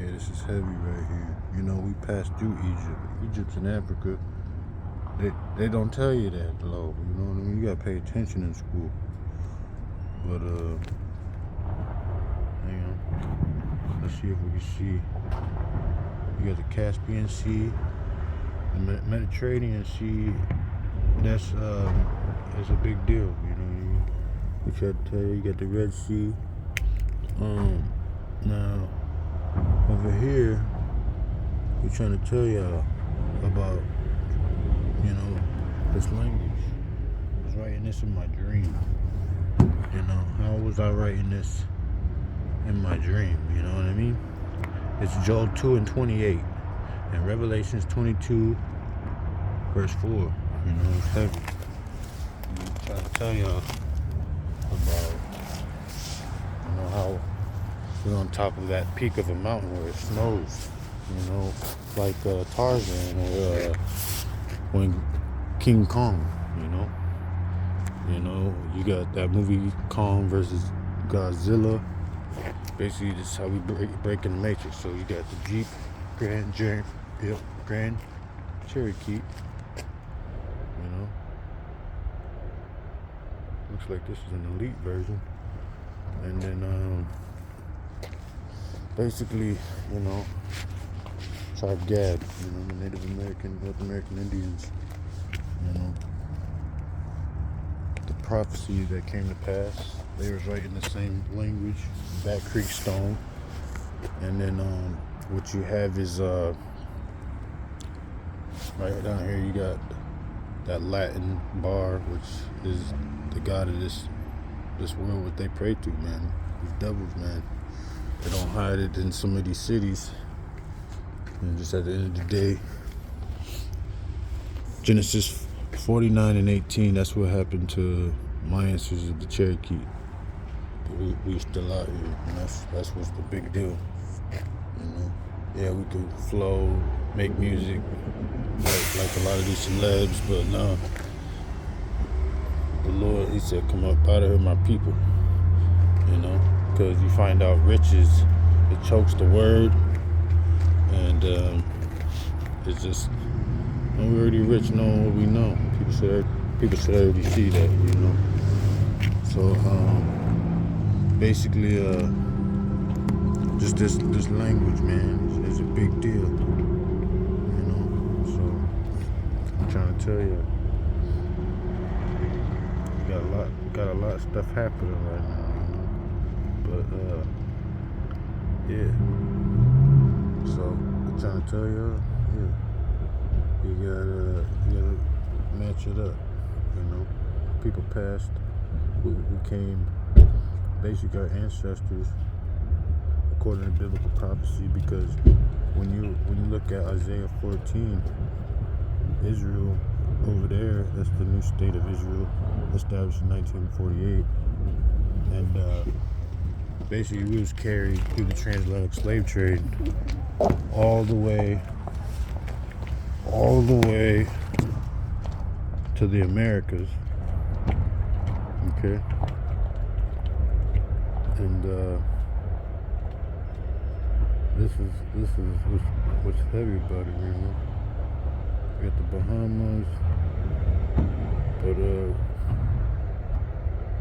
Yeah, this is heavy right here. You know, we passed through Egypt. Egypt's in Africa. They don't tell you that low. You know what I mean? You gotta pay attention in school. But hang on. Let's see if we can see. You got the Caspian Sea, the Mediterranean Sea. That's a big deal. You know, we try to tell you. You got the Red Sea. Now over here, we're trying to tell y'all about, you know, this language. I was writing this in my dream. You know, how was I writing this in my dream? You know what I mean? It's Joel 2:28 and Revelations 22, verse 4. You know, it's heavy. I'm trying to tell y'all about, you know, how we're on top of that peak of a mountain where it snows. You know, like Tarzan or when King Kong. You know, you got that movie Kong versus Godzilla. Basically, this is how we break in the Matrix. So you got the Jeep Grand Cherokee. You know, looks like this is an elite version. And then basically, you know, Tribe Gad. You know, the Native American, North American Indians. You know, the prophecy that came to pass. They was writing the same language, Back Creek Stone. And then what you have is right down here you got that Latin bar, which is the god of this world, what they pray to, man. These devils, man. They don't hide it in some of these cities. And just at the end of the day, Genesis 49:18, that's what happened to my ancestors of the Cherokee. We still out here, and that's what's the big deal. You know, yeah, we could flow, make music like a lot of these celebs, but no. The Lord, He said, "Come up out of here, my people." You know, because you find out riches, it chokes the word, and it's just, we already rich knowing what we know. People should already see that, you know. So basically, just this language, man, is a big deal, you know. So I'm trying to tell you, got a lot of stuff happening right now, you know. But yeah. So I'm trying to tell you, yeah, you gotta match it up, you know. People passed who came, basically our ancestors, according to biblical prophecy, because when you look at Isaiah 14, Israel over there, that's the new state of Israel, established in 1948, and basically we was carried through the transatlantic slave trade all the way to the Americas, okay? And this is what's heavy about it, you know. We got the Bahamas, but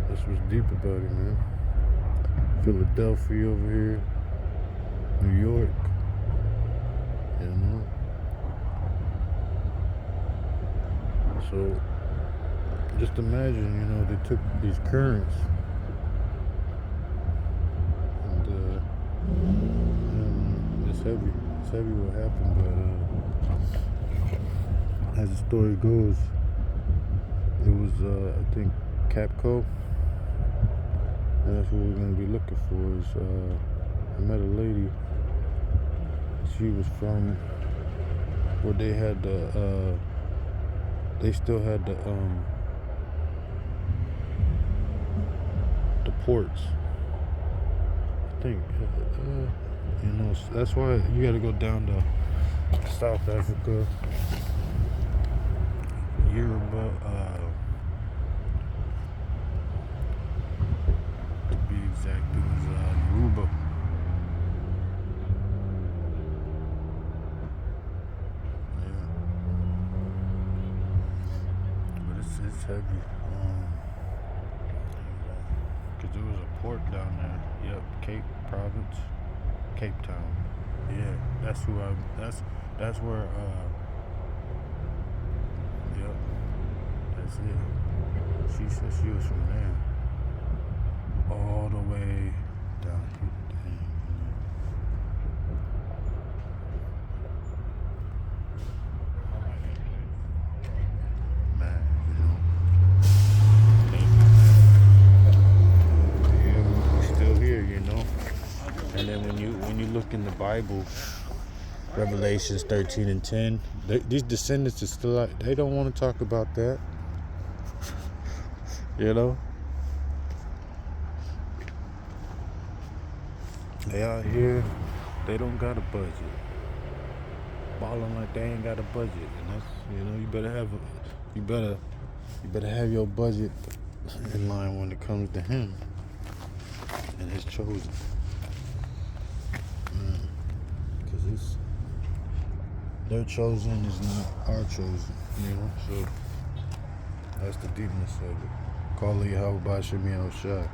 that's what's deep about it, man. Philadelphia over here, New York, you know. So just imagine, you know, they took these currents and it's heavy. It's heavy what happened, but as the story goes, it was I think Capco, and that's what we're gonna be looking for. Is I met a lady. She was from where they had the they still had the ports. I think you know, that's why you got to go down to South Africa, Yoruba, to be exact, it was Yoruba. It's heavy. Cause there was a port down there. Yep, Cape Province, Cape Town. Yeah, that's who I. That's where. Yep, that's it. She said she was from there, all the way down here. Dang, man, yeah, we're still here, And then when you look in the Bible, Revelations 13 and 10, these descendants are still out. They don't want to talk about that. They out here, they don't got a budget. Balling like they ain't got a budget. And that's, you better have your budget in line when it comes to him and his chosen. Because their chosen is not our chosen, so that's the deepness of it. Call it Yahweh Bashim Shai.